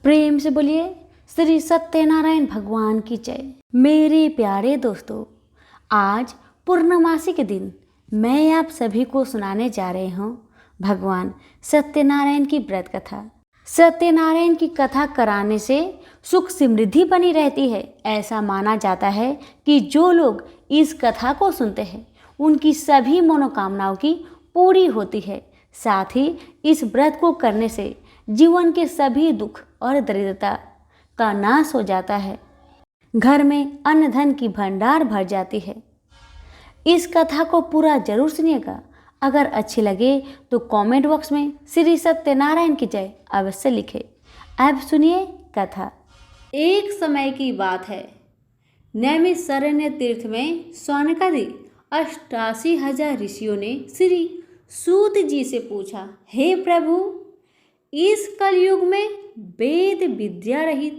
प्रेम से बोलिए श्री सत्यनारायण भगवान की जय। मेरे प्यारे दोस्तों, आज पूर्णमासी के दिन मैं आप सभी को सुनाने जा रही हूँ भगवान सत्यनारायण की व्रत कथा। सत्यनारायण की कथा कराने से सुख समृद्धि बनी रहती है। ऐसा माना जाता है कि जो लोग इस कथा को सुनते हैं उनकी सभी मनोकामनाओं की पूरी होती है। साथ ही इस व्रत को करने से जीवन के सभी दुख और दरिद्रता का नाश हो जाता है। घर में अन्न धन की भंडार भर जाती है। इस कथा को पूरा जरूर सुनिएगा। अगर अच्छी लगे तो कमेंट बॉक्स में श्री सत्यनारायण की जय अवश्य लिखें। अब सुनिए कथा। एक समय की बात है, नैमिषारण्य तीर्थ में सौनकादि 88,000 ऋषियों ने श्री सूत जी से पूछा, हे प्रभु, इस कलयुग में वेद विद्या रहित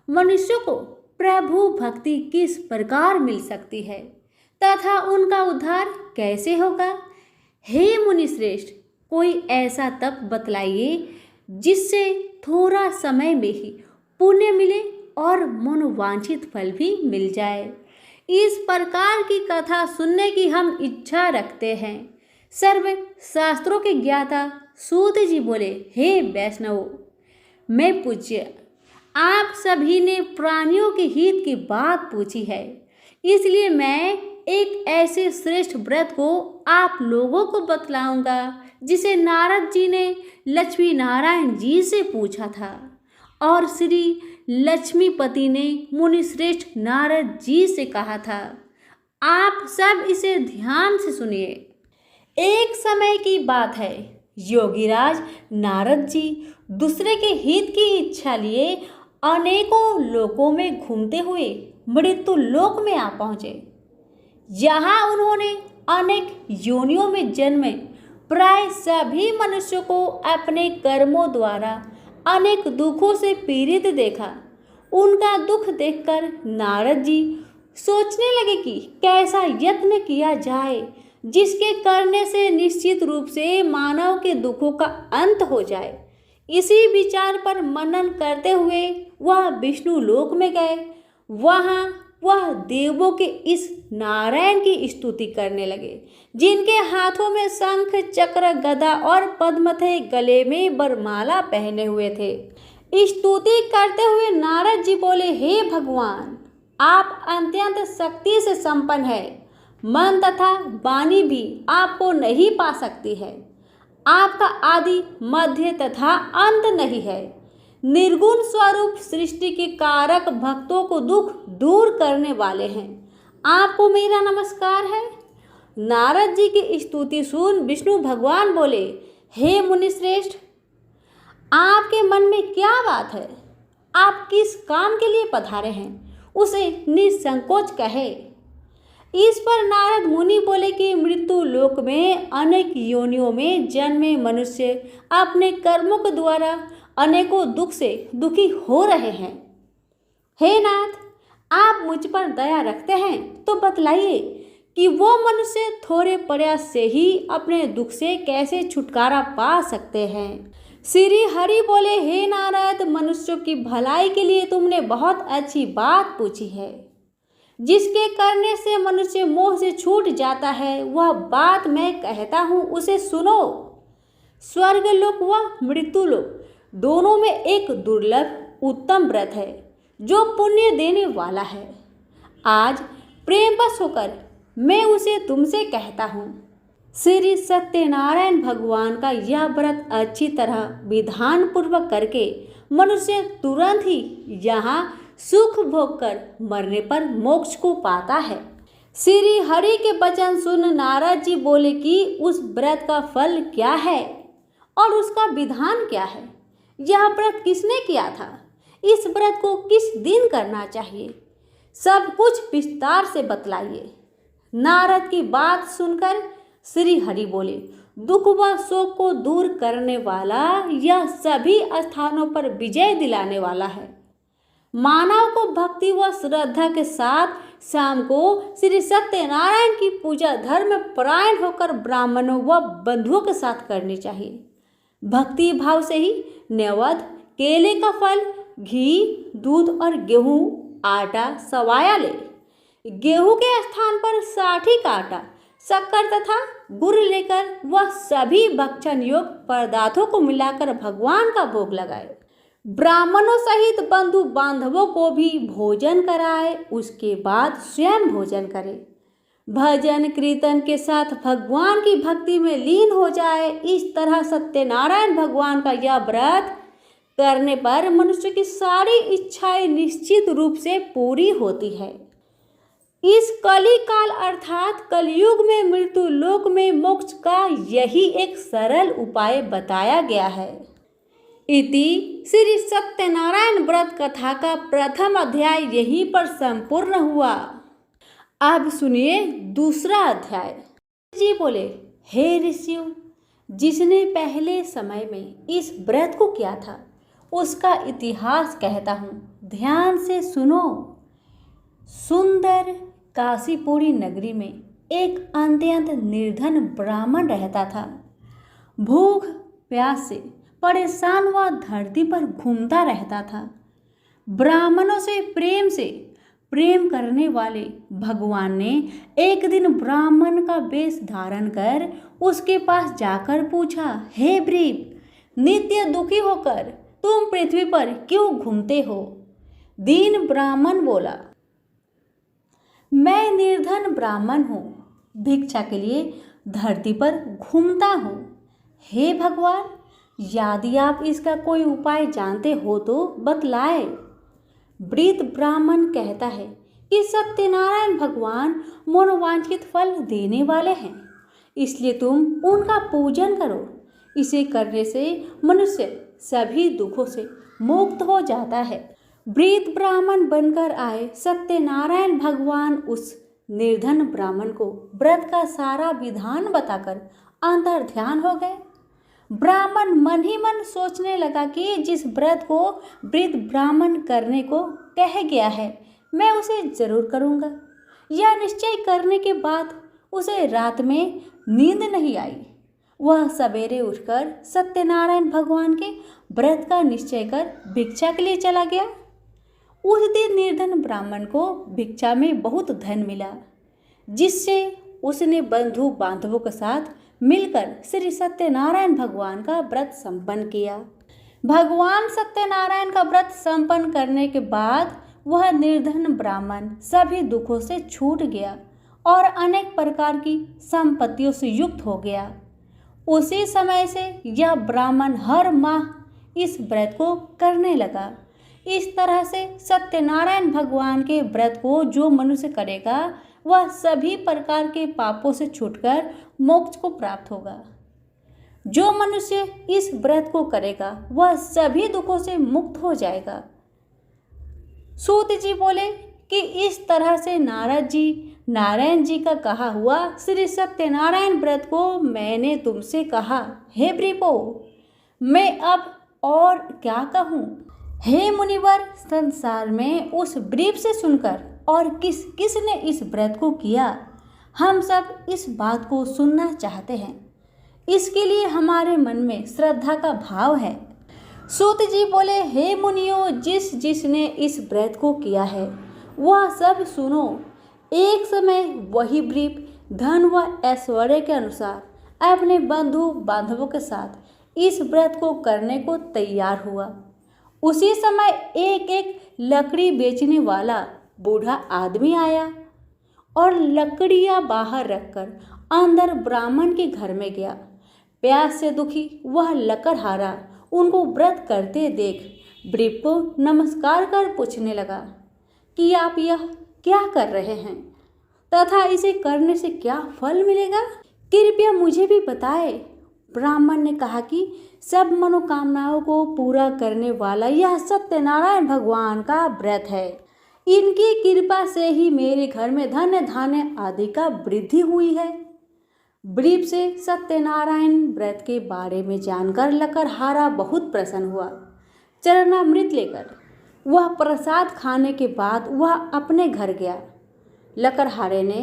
मनुष्य को प्रभु भक्ति किस प्रकार मिल सकती है तथा उनका उद्धार कैसे होगा? हे मुनिश्रेष्ठ, कोई ऐसा तप बतलाइए जिससे थोड़ा समय में ही पुण्य मिले और मनोवांछित फल भी मिल जाए। इस प्रकार की कथा सुनने की हम इच्छा रखते हैं। सर्व शास्त्रों के ज्ञाता सूत जी बोले, हे वैष्णवों, मैं पूज्य, आप सभी ने प्राणियों के हित की बात पूछी है, इसलिए मैं एक ऐसे श्रेष्ठ व्रत को आप लोगों को बतलाऊंगा जिसे नारद जी ने लक्ष्मी नारायण जी से पूछा था और श्री लक्ष्मीपति ने मुनिश्रेष्ठ नारद जी से कहा था। आप सब इसे ध्यान से सुनिए। एक समय की बात है, योगीराज नारद जी दूसरे के हित की इच्छा लिए अनेकों लोकों में घूमते हुए मृत्यु लोक में आ पहुँचे। यहाँ उन्होंने अनेक योनियों में जन्मे प्राय सभी मनुष्यों को अपने कर्मों द्वारा अनेक दुखों से पीड़ित देखा। उनका दुख देखकर नारद जी सोचने लगे कि कैसा यत्न किया जाए जिसके करने से निश्चित रूप से मानव के दुखों का अंत हो जाए। इसी विचार पर मनन करते हुए वह विष्णु लोक में गए। वहाँ वह देवों के इस नारायण की स्तुति करने लगे, जिनके हाथों में शंख चक्र गदा और पद्म थे, गले में वरमाला पहने हुए थे। स्तुति करते हुए नारद जी बोले, हे भगवान, आप अत्यंत शक्ति से संपन्न है। मन तथा वाणी भी आपको नहीं पा सकती है। आपका आदि मध्य तथा अंत नहीं है। निर्गुण स्वरूप सृष्टि के कारक भक्तों को दुख दूर करने वाले हैं। आपको मेरा नमस्कार है। नारद जी की स्तुति सुन विष्णु भगवान बोले, हे मुनिश्रेष्ठ, आपके मन में क्या बात है? आप किस काम के लिए पधारे हैं, उसे निसंकोच कहे। इस पर नारद मुनि बोले कि मृत्यु लोक में अनेक योनियों में जन्मे मनुष्य अपने कर्मों के द्वारा अनेकों दुख से दुखी हो रहे हैं। हे नाथ, आप मुझ पर दया रखते हैं तो बतलाइए कि वो मनुष्य थोड़े प्रयास से ही अपने दुख से कैसे छुटकारा पा सकते हैं। श्री हरि बोले, हे नारद, मनुष्यों की भलाई के लिए तुमने बहुत अच्छी बात पूछी है। जिसके करने से मनुष्य मोह से छूट जाता है, वह बात मैं कहता हूँ, उसे सुनो। स्वर्ग लोक व मृत्यु लोक दोनों में एक दुर्लभ उत्तम व्रत है जो पुण्य देने वाला है। आज प्रेमवश होकर मैं उसे तुमसे कहता हूँ। श्री सत्यनारायण भगवान का यह व्रत अच्छी तरह विधान पूर्वक करके मनुष्य तुरंत ही यहाँ सुख भोग कर मरने पर मोक्ष को पाता है। श्री हरि के वचन सुन नारद जी बोले कि उस व्रत का फल क्या है और उसका विधान क्या है? यह व्रत किसने किया था? इस व्रत को किस दिन करना चाहिए? सब कुछ विस्तार से बतलाइए। नारद की बात सुनकर श्री हरि बोले, दुख व शोक को दूर करने वाला, यह सभी स्थानों पर विजय दिलाने वाला है। मानव को भक्ति व श्रद्धा के साथ शाम को श्री सत्यनारायण की पूजा धर्म परायण होकर ब्राह्मणों व बंधुओं के साथ करनी चाहिए। भक्ति भाव से ही नैवेद्य, केले का फल, घी, दूध और गेहूं आटा सवाया ले। गेहूं के स्थान पर साठी का आटा, शक्कर तथा गुड़ लेकर वह सभी भक्षण योग्य पदार्थों को मिलाकर भगवान का भोग लगाए। ब्राह्मणों सहित बंधु बांधवों को भी भोजन कराए, उसके बाद स्वयं भोजन करे। भजन कीर्तन के साथ भगवान की भक्ति में लीन हो जाए। इस तरह सत्यनारायण भगवान का यह व्रत करने पर मनुष्य की सारी इच्छाएं निश्चित रूप से पूरी होती है। इस कली काल अर्थात कलयुग में मृत्यु लोक में मोक्ष का यही एक सरल उपाय बताया गया है। इति श्री सत्यनारायण व्रत कथा का प्रथम अध्याय यहीं पर संपूर्ण हुआ। अब सुनिए दूसरा अध्याय। जी बोले, हे ऋषियों, जिसने पहले समय में इस व्रत को किया था उसका इतिहास कहता हूँ, ध्यान से सुनो। सुंदर काशीपुरी नगरी में एक अत्यंत निर्धन ब्राह्मण रहता था। भूख प्यास से परेशान वह धरती पर घूमता रहता था। ब्राह्मणों से प्रेम करने वाले भगवान ने एक दिन ब्राह्मण का वेश धारण कर उसके पास जाकर पूछा, हे ब्रीप, नित्य दुखी होकर तुम पृथ्वी पर क्यों घूमते हो? दीन ब्राह्मण बोला, मैं निर्धन ब्राह्मण हूँ, भिक्षा के लिए धरती पर घूमता हूँ। हे भगवान, यदि आप इसका कोई उपाय जानते हो तो बतलाए। वृद्ध ब्राह्मण कहता है कि सत्यनारायण भगवान मनोवांछित फल देने वाले हैं, इसलिए तुम उनका पूजन करो। इसे करने से मनुष्य सभी दुखों से मुक्त हो जाता है। वृद्ध ब्राह्मण बनकर आए सत्यनारायण भगवान उस निर्धन ब्राह्मण को व्रत का सारा विधान बताकर अंतर ध्यान हो गए। ब्राह्मण मन ही मन सोचने लगा कि जिस व्रत को वृद्ध ब्राह्मण करने को कह गया है मैं उसे जरूर करूँगा। यह निश्चय करने के बाद उसे रात में नींद नहीं आई। वह सवेरे उठकर सत्यनारायण भगवान के व्रत का निश्चय कर भिक्षा के लिए चला गया। उस दिन निर्धन ब्राह्मण को भिक्षा में बहुत धन मिला, जिससे उसने बंधु बांधवों के साथ मिलकर श्री सत्यनारायण भगवान का व्रत संपन्न किया। भगवान सत्यनारायण का व्रत संपन्न करने के बाद वह निर्धन ब्राह्मण सभी दुखों से छूट गया और अनेक प्रकार की संपत्तियों से युक्त हो गया। उसी समय से यह ब्राह्मण हर माह इस व्रत को करने लगा। इस तरह से सत्यनारायण भगवान के व्रत को जो मनुष्य करेगा वह सभी प्रकार के पापों से छूटकर मोक्ष को प्राप्त होगा। जो मनुष्य इस व्रत को करेगा वह सभी दुखों से मुक्त हो जाएगा। सूत जी बोले कि इस तरह से नारायण जी का कहा हुआ श्री सत्यनारायण व्रत को मैंने तुमसे कहा। हे ब्रीपो, मैं अब और क्या कहूँ? हे मुनिवर, संसार में उस ब्रीप से सुनकर और किस ने इस व्रत को किया, हम सब इस बात को सुनना चाहते हैं। इसके लिए हमारे मन में श्रद्धा का भाव है। सूत जी बोले, हे मुनियों, जिसने इस व्रत को किया है वह सब सुनो। एक समय वही ब्रीप धन व ऐश्वर्य के अनुसार अपने बंधु बांधवों के साथ इस व्रत को करने को तैयार हुआ। उसी समय एक लकड़ी बेचने वाला बूढ़ा आदमी आया और लकड़ियां बाहर रखकर अंदर ब्राह्मण के घर में गया। प्यास से दुखी वह लकड़हारा उनको व्रत करते देख ब्रीप को नमस्कार कर पूछने लगा कि आप यह क्या कर रहे हैं तथा इसे करने से क्या फल मिलेगा, कृपया मुझे भी बताए। ब्राह्मण ने कहा कि सब मनोकामनाओं को पूरा करने वाला यह सत्यनारायण भगवान का व्रत है। इनकी कृपा से ही मेरे घर में धन धान्य आदि का वृद्धि हुई है। ब्रीप से सत्यनारायण व्रत के बारे में जानकर लकड़हारा बहुत प्रसन्न हुआ। चरणामृत लेकर वह प्रसाद खाने के बाद वह अपने घर गया। लकड़हारे ने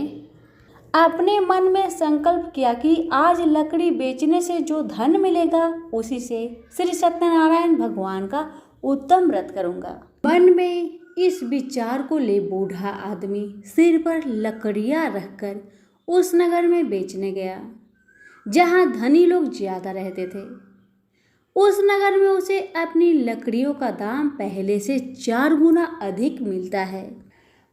अपने मन में संकल्प किया कि आज लकड़ी बेचने से जो धन मिलेगा उसी से श्री सत्यनारायण भगवान का उत्तम व्रत करूंगा। मन में इस विचार को ले बूढ़ा आदमी सिर पर लकड़ियां रखकर उस नगर में बेचने गया जहां धनी लोग ज्यादा रहते थे। उस नगर में उसे अपनी लकड़ियों का दाम पहले से 4 गुना अधिक मिलता है।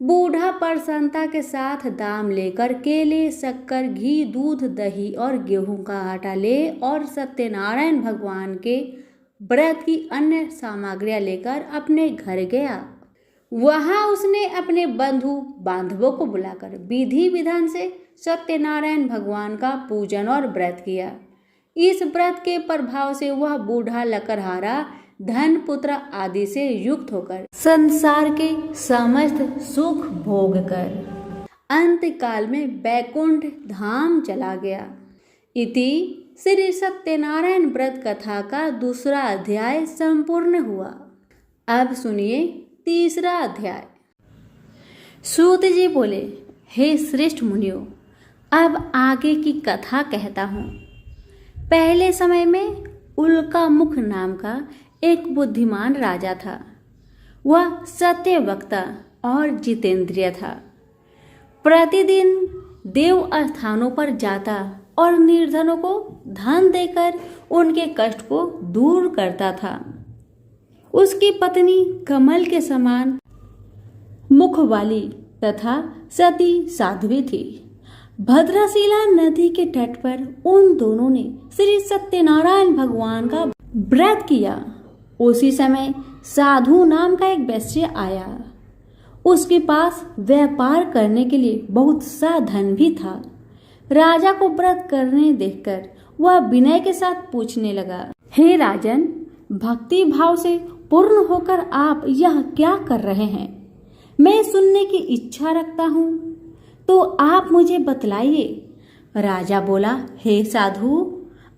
बूढ़ा प्रसन्नता के साथ दाम लेकर केले, शक्कर, घी, दूध, दही और गेहूं का आटा ले और सत्यनारायण भगवान के व्रत की अन्य सामग्रियां लेकर अपने घर गया। वहां उसने अपने बंधु बांधवों को बुलाकर विधि विधान से सत्यनारायण भगवान का पूजन और व्रत किया। इस व्रत के प्रभाव से वह बूढ़ा लकड़हारा धन, पुत्र आदि से युक्त होकर संसार के समस्त सुख भोग कर अंत काल में वैकुंठ धाम चला गया। इति श्री सत्यनारायण व्रत कथा का दूसरा अध्याय संपूर्ण हुआ। अब सुनिए तीसरा अध्याय। सूत जी बोले, हे श्रेष्ठ मुनियों, अब आगे की कथा कहता हूँ। पहले समय में उल्का मुख नाम का एक बुद्धिमान राजा था। वह सत्यवक्ता और जितेंद्रिय था। प्रतिदिन देव स्थानों पर जाता और निर्धनों को धन देकर उनके कष्ट को दूर करता था। उसकी पत्नी कमल के समान मुख वाली तथा सती साध्वी थी। भद्रशिला नदी के तट पर उन दोनों ने श्री सत्यनारायण भगवान का व्रत किया। उसी समय साधु नाम का एक वैश्य आया। उसके पास व्यापार करने के लिए बहुत सा धन भी था। राजा को व्रत करने देखकर वह विनय के साथ पूछने लगा, हे राजन, भक्ति भाव से पूर्ण होकर आप यह क्या कर रहे हैं? मैं सुनने की इच्छा रखता हूँ, तो आप मुझे बतलाइए। राजा बोला, हे साधु,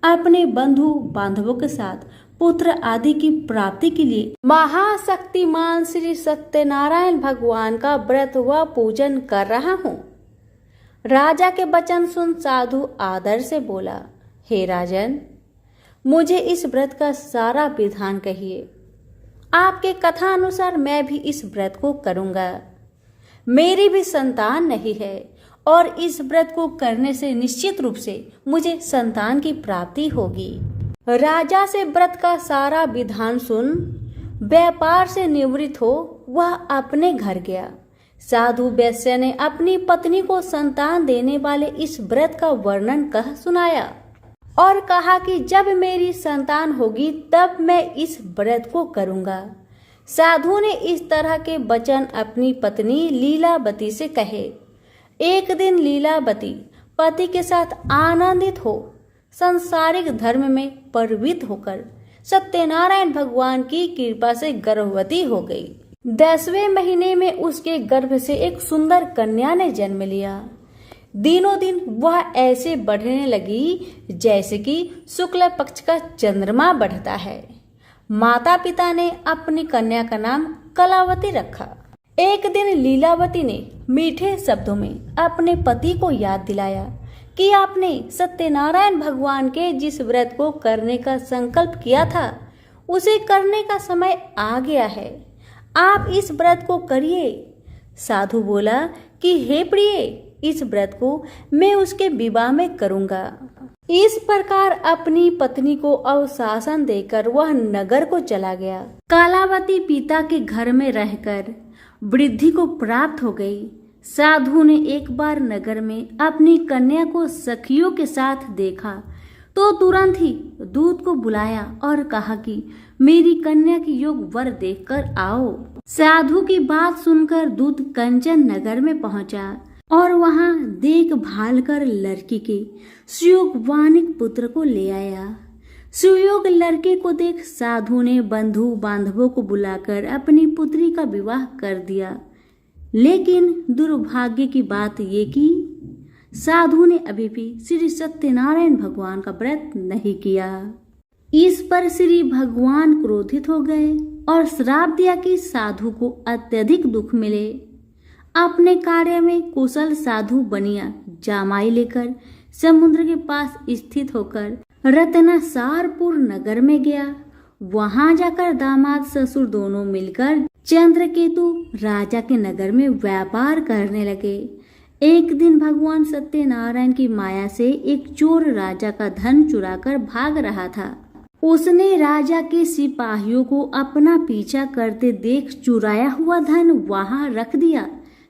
अपने बंधु बांधवों के साथ पुत्र आदि की प्राप्ति के लिए महाशक्तिमान श्री सत्यनारायण भगवान का व्रत व पूजन कर रहा हूँ। राजा के वचन सुन साधु आदर से बोला, हे राजन, मुझे इस व्रत का सारा विधान कहिए। आपके कथा अनुसार मैं भी इस व्रत को करूंगा। मेरी भी संतान नहीं है और इस व्रत को करने से निश्चित रूप से मुझे संतान की प्राप्ति होगी। राजा से व्रत का सारा विधान सुन व्यापार से निवृत्त हो वह अपने घर गया। साधु वैश्य ने अपनी पत्नी को संतान देने वाले इस व्रत का वर्णन कह सुनाया और कहा कि जब मेरी संतान होगी तब मैं इस व्रत को करूंगा। साधु ने इस तरह के वचन अपनी पत्नी लीलावती से कहे। एक दिन लीलावती पति के साथ आनंदित हो सांसारिक धर्म में प्रवृत्त होकर सत्यनारायण भगवान की कृपा से गर्भवती हो गई। 10वें महीने में उसके गर्भ से एक सुंदर कन्या ने जन्म लिया। दिनों दिन वह ऐसे बढ़ने लगी जैसे कि शुक्ल पक्ष का चंद्रमा बढ़ता है। माता पिता ने अपनी कन्या का नाम कलावती रखा। एक दिन लीलावती ने मीठे शब्दों में अपने पति को याद दिलाया कि आपने सत्यनारायण भगवान के जिस व्रत को करने का संकल्प किया था उसे करने का समय आ गया है। आप इस व्रत को करिए। साधु बोला कि हे प्रिय, इस व्रत को मैं उसके विवाह में करूंगा। इस प्रकार अपनी पत्नी को अवशासन देकर वह नगर को चला गया। कलावती पिता के घर में रहकर वृद्धि को प्राप्त हो गई। साधु ने एक बार नगर में अपनी कन्या को सखियों के साथ देखा तो तुरंत ही दूत को बुलाया और कहा कि मेरी कन्या की योग वर देखकर आओ। साधु की बात सुनकर दूत कंचन नगर में पहुंचा और वहां देखभाल कर लड़की के सुयोगवानिक पुत्र को ले आया। सुयोग लड़के को देख साधु ने बंधु बांधवों को बुलाकर अपनी पुत्री का विवाह कर दिया। लेकिन दुर्भाग्य की बात ये कि साधु ने अभी भी श्री सत्यनारायण भगवान का व्रत नहीं किया। इस पर श्री भगवान क्रोधित हो गए और श्राप दिया कि साधु को अत्यधिक दुख मिले। अपने कार्य में कुशल साधु बनिया जामाई लेकर समुद्र के पास स्थित होकर रत्नासारपुर नगर में गया। वहां जाकर दामाद ससुर दोनों मिलकर चंद्रकेतु राजा के नगर में व्यापार करने लगे। एक दिन भगवान सत्यनारायण की माया से एक चोर राजा का धन चुराकर भाग रहा था। उसने राजा के सिपाहियों को अपना पीछा करते देख चुराया हुआ धन वहां रख दिया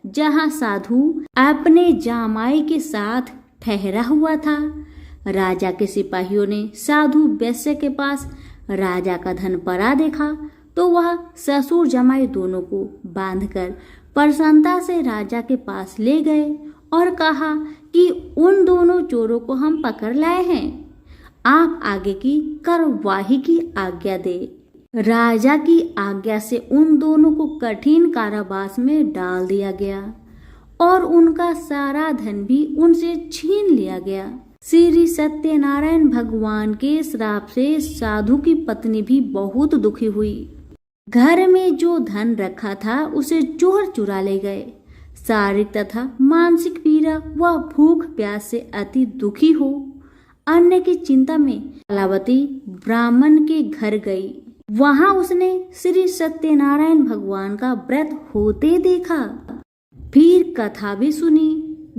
जहां साधु अपने जामाई के साथ ठहरा हुआ था। राजा के सिपाहियों ने साधु वैश्य के पास राजा का धन पड़ा देखा तो वह ससुर जमाई दोनों को बांधकर प्रसन्नता से राजा के पास ले गए और कहा कि उन दोनों चोरों को हम पकड़ लाए हैं, आप आगे की कार्यवाही की आज्ञा दे। राजा की आज्ञा से उन दोनों को कठिन कारावास में डाल दिया गया और उनका सारा धन भी उनसे छीन लिया गया। श्री सत्यनारायण भगवान के श्राप से साधु की पत्नी भी बहुत दुखी हुई। घर में जो धन रखा था उसे चोर चुरा ले गए। शारीरिक तथा मानसिक पीड़ा व भूख प्यास से अति दुखी हो अन्न की चिंता में कलावती ब्राह्मण के घर गई। वहां उसने श्री सत्यनारायण भगवान का व्रत होते देखा। फिर कथा भी सुनी।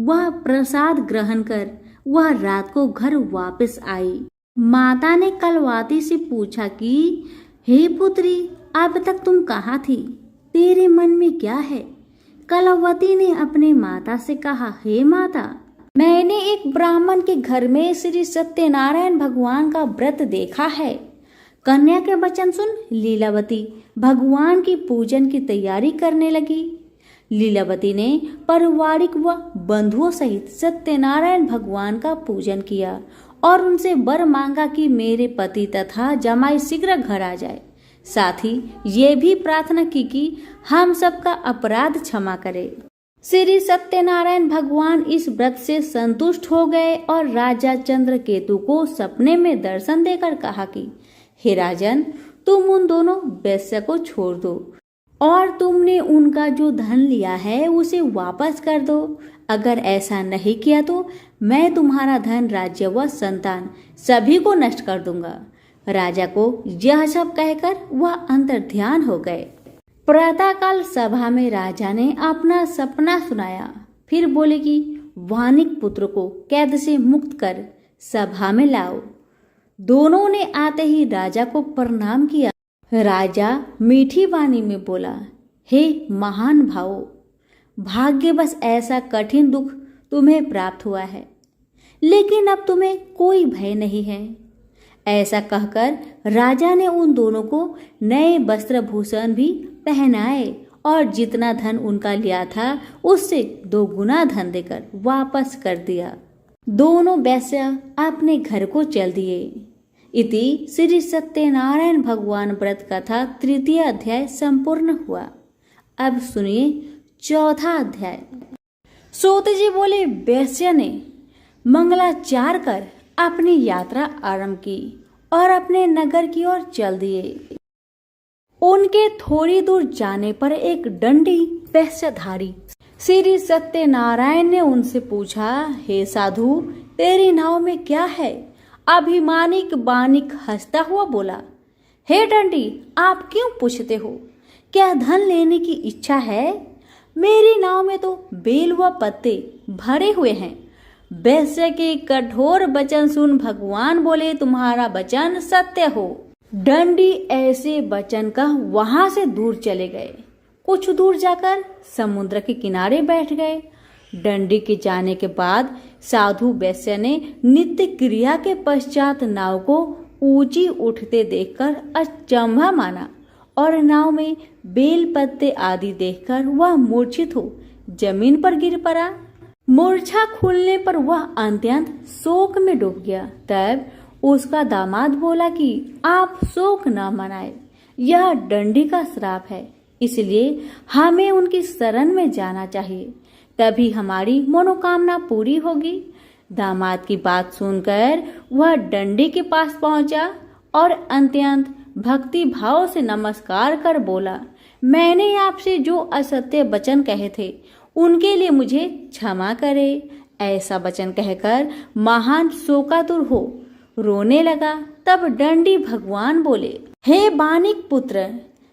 वह प्रसाद ग्रहण कर वह रात को घर वापस आई। माता ने कलवाती से पूछा कि हे पुत्री, अब तक तुम कहाँ थी? तेरे मन में क्या है? कलावती ने अपने माता से कहा, हे माता, मैंने एक ब्राह्मण के घर में श्री सत्यनारायण भगवान का व्रत देखा है। कन्या के वचन सुन लीलावती भगवान की पूजन की तैयारी करने लगी। लीलावती ने पारिवारिक व बंधुओं सहित सत्यनारायण भगवान का पूजन किया और उनसे वर मांगा कि मेरे पति तथा जमाई शीघ्र घर आ जाए। साथ ही ये भी प्रार्थना की कि हम सबका अपराध क्षमा करे। श्री सत्यनारायण भगवान इस व्रत से संतुष्ट हो गए और राजा चंद्रकेतु को सपने में दर्शन देकर कहा कि हे राजन, तुम उन दोनों वैश्य को छोड़ दो और तुमने उनका जो धन लिया है उसे वापस कर दो। अगर ऐसा नहीं किया तो मैं तुम्हारा धन, राज्य व संतान सभी को नष्ट कर दूंगा। राजा को यह सब कहकर वह अंतर्ध्यान हो गए। प्रातःकाल सभा में राजा ने अपना सपना सुनाया। फिर बोले कि वानिक पुत्र को कैद से मुक्त कर सभा में लाओ। दोनों ने आते ही राजा को प्रणाम किया। राजा मीठी वाणी में बोला, हे महान भावों, भाग्यवश ऐसा कठिन दुख तुम्हें प्राप्त हुआ है, लेकिन अब तुम्हें कोई भय नहीं है। ऐसा कहकर राजा ने उन दोनों को नए वस्त्र भूषण भी पहनाए और जितना धन उनका लिया था उससे 2 गुना धन देकर वापस कर दिया। दोनों वैश्य अपने घर को चल दिए। इति श्री सत्यनारायण भगवान व्रत कथा 3 अध्याय संपूर्ण हुआ। अब सुनिए 4 अध्याय। सूत जी बोले, वैश्य ने मंगलाचार कर अपनी यात्रा आरंभ की और अपने नगर की ओर चल दिए। उनके थोड़ी दूर जाने पर एक दंडी वैश्यधारी श्री सत्यनारायण ने उनसे पूछा, हे साधु, तेरी नाव में क्या है? अभिमानिक बानिक हंसता हुआ बोला, हे दंडी, आप क्यों पूछते हो? क्या धन लेने की इच्छा है? मेरी नाव में तो बेल व पत्ते भरे हुए हैं। वैश्य के कठोर वचन सुन भगवान बोले, तुम्हारा वचन सत्य हो। दंडी ऐसे वचन कह वहां से दूर चले गए। कुछ दूर जाकर समुद्र के किनारे बैठ गए। दंडी के जाने के बाद साधु वैश्य ने नित्य क्रिया के पश्चात नाव को ऊंची उठते देखकर अचंभा माना और नाव में बेल पत्ते आदि देखकर वह मूर्छित हो जमीन पर गिर पड़ा। मूर्छा खुलने पर वह अत्यंत शोक में डूब गया। तब उसका दामाद बोला कि आप शोक न मनाए, यह दंडी का श्राप है, इसलिए हमें उनकी शरण में जाना चाहिए, तभी हमारी मनोकामना पूरी होगी। दामाद की बात सुनकर वह दंडी के पास पहुंचा और अत्यंत भक्ति भाव से नमस्कार कर बोला, मैंने आपसे जो असत्य वचन कहे थे उनके लिए मुझे क्षमा करे। ऐसा वचन कहकर महान शोकातुर हो रोने लगा। तब दंडी भगवान बोले, हे बानिक पुत्र,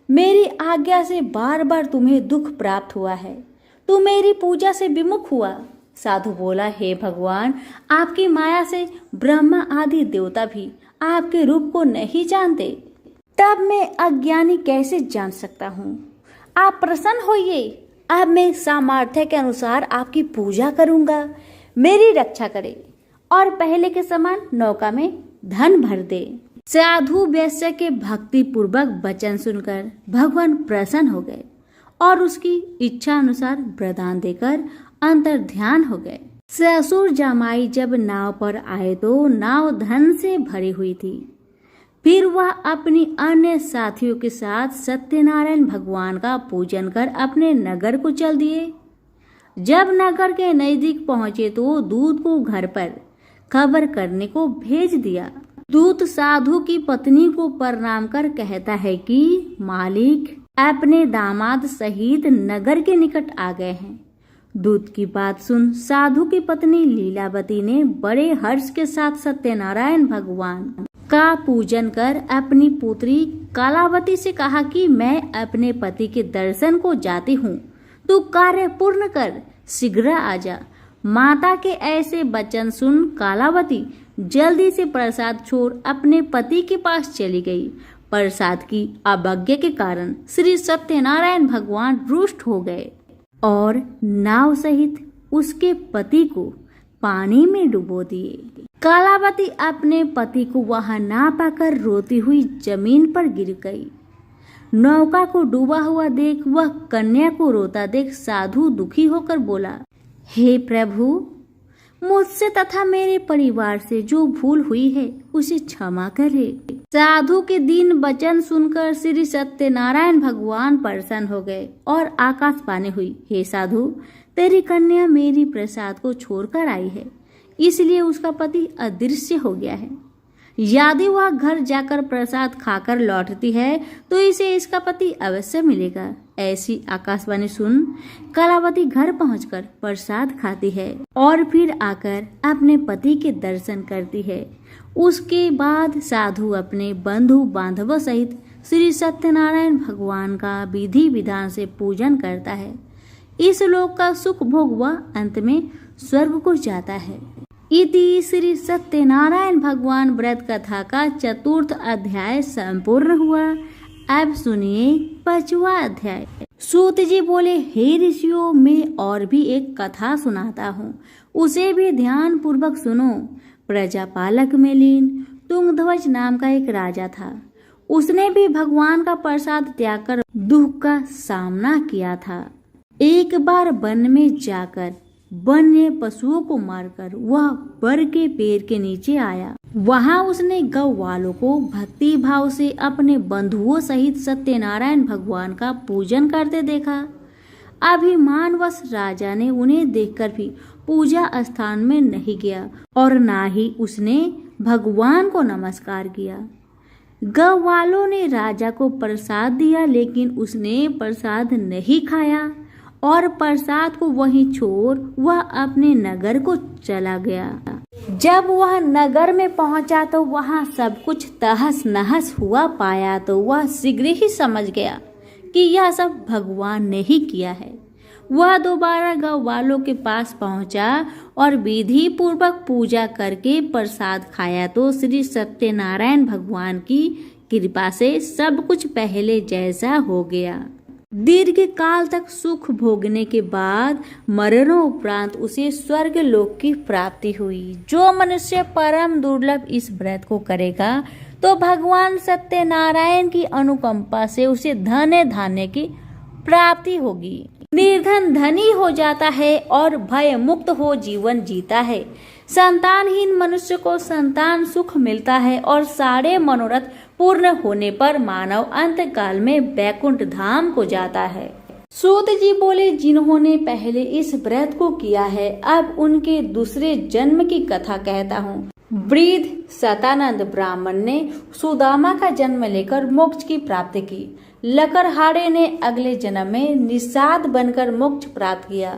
मेरी आज्ञा से बार बार तुम्हें दुख प्राप्त हुआ है, तू मेरी पूजा से विमुख हुआ। साधु बोला, हे भगवान, आपकी माया से ब्रह्मा आदि देवता भी आपके रूप को नहीं जानते, तब मैं अज्ञानी कैसे जान सकता हूँ। आप प्रसन्न होइए, अब मैं सामर्थ्य के अनुसार आपकी पूजा करूंगा। मेरी रक्षा करे और पहले के समान नौका में धन भर दे। साधु वैश्य के भक्ति पूर्वक वचन सुनकर भगवान प्रसन्न हो गए और उसकी इच्छा अनुसार वरदान देकर अंतर ध्यान हो गए। ससुर जमाई जब नाव पर आए तो नाव धन से भरी हुई थी। फिर वह अपनी अन्य साथियों के साथ सत्यनारायण भगवान का पूजन कर अपने नगर को चल दिए। जब नगर के नजदीक पहुंचे तो दूत को घर पर खबर करने को भेज दिया। दूत साधु की पत्नी को प्रणाम कर कहता है कि मालिक अपने दामाद सहित नगर के निकट आ गए हैं। दूत की बात सुन साधु की पत्नी लीलावती ने बड़े हर्ष के साथ सत्यनारायण भगवान का पूजन कर अपनी पुत्री कालावती से कहा कि मैं अपने पति के दर्शन को जाती हूँ, तू कार्य पूर्ण कर शीघ्र आ जा। माता के ऐसे वचन सुन कालावती जल्दी से प्रसाद छोड़ अपने पति के पास चली गई। प्रसाद की अवज्ञा के कारण श्री सत्यनारायण भगवान रुष्ट हो गए और नाव सहित उसके पति को पानी में डुबो दिए। कालावती अपने पति को वहां ना पाकर रोती हुई जमीन पर गिर गई। नौका को डूबा हुआ देख वह कन्या को रोता देख साधु दुखी होकर बोला, हे प्रभु, मुझसे तथा मेरे परिवार से जो भूल हुई है उसे क्षमा करे। साधु के दीन वचन सुनकर श्री सत्यनारायण भगवान प्रसन्न हो गए और आकाशवाणी हुई, हे साधु, तेरी कन्या मेरी प्रसाद को छोड़कर आई है, इसलिए उसका पति अदृश्य हो गया है। यदि वह घर जाकर प्रसाद खाकर लौटती है तो इसे इसका पति अवश्य मिलेगा। ऐसी आकाशवाणी सुन कलावती घर पहुंचकर प्रसाद खाती है और फिर आकर अपने पति के दर्शन करती है। उसके बाद साधु अपने बंधु बांधवों सहित श्री सत्यनारायण भगवान का विधि विधान से पूजन करता है। इस लोक का सुख भोग वह अंत में स्वर्ग को जाता है। इति श्री सत्यनारायण भगवान व्रत कथा का चतुर्थ अध्याय संपूर्ण हुआ। अब सुनिए 5वां अध्याय। सूत जी बोले, हे ऋषियों, मैं और भी एक कथा सुनाता हूँ, उसे भी ध्यान पूर्वक सुनो। प्रजापालक में लीन तुंगध्वज नाम का एक राजा था। उसने भी भगवान का प्रसाद त्याग कर दुख का सामना किया था। एक बार वन में जाकर वन्य पशुओं को मारकर वह बर के पेड़ के नीचे आया। वहां उसने गौ वालों को भक्ति भाव से अपने बंधुओं सहित सत्यनारायण भगवान का पूजन करते देखा। अभिमानवश राजा ने उन्हें देखकर भी पूजा स्थान में नहीं गया और ना ही उसने भगवान को नमस्कार किया। गौ वालों ने राजा को प्रसाद दिया, लेकिन उसने प्रसाद नहीं खाया और प्रसाद को वहीं छोड़ वह अपने नगर को चला गया। जब वह नगर में पहुंचा तो वहां सब कुछ तहस नहस हुआ पाया तो वह शीघ्र ही समझ गया कि यह सब भगवान ने ही किया है। वह दोबारा गौ वालों के पास पहुंचा और विधि पूर्वक पूजा करके प्रसाद खाया तो श्री सत्यनारायण भगवान की कृपा से सब कुछ पहले जैसा हो गया। दीर्घ काल तक सुख भोगने के बाद मरणों उपरांत उसे स्वर्ग लोक की प्राप्ति हुई। जो मनुष्य परम दुर्लभ इस व्रत को करेगा तो भगवान सत्यनारायण की अनुकंपा से उसे धन धान्य की प्राप्ति होगी। निर्धन धनी हो जाता है और भय मुक्त हो जीवन जीता है। संतानहीन मनुष्य को संतान सुख मिलता है और सारे मनोरथ पूर्ण होने पर मानव अंत काल में वैकुंठ धाम को जाता है। सूत जी बोले, जिन्होंने पहले इस व्रत को किया है अब उनके दूसरे जन्म की कथा कहता हूँ। वृद्ध सतानंद ब्राह्मण ने सुदामा का जन्म लेकर मोक्ष की प्राप्ति की। लकड़हारे ने अगले जन्म में निषाद बनकर मोक्ष प्राप्त किया।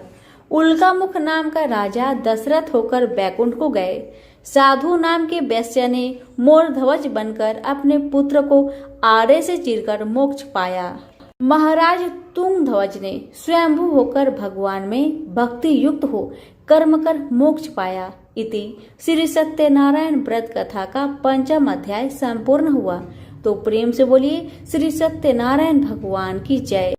उल्का मुख नाम का राजा दशरथ होकर बैकुंठ को गए। साधु नाम के वैश्य ने मोरध्वज बनकर अपने पुत्र को आरे से चीरकर मोक्ष पाया। महाराज तुंगध्वज ने स्वयंभू होकर भगवान में भक्ति युक्त हो कर्म कर मोक्ष पाया। इति श्री सत्यनारायण व्रत कथा का 5वां अध्याय संपूर्ण हुआ। तो प्रेम से बोलिए श्री सत्यनारायण भगवान की जय।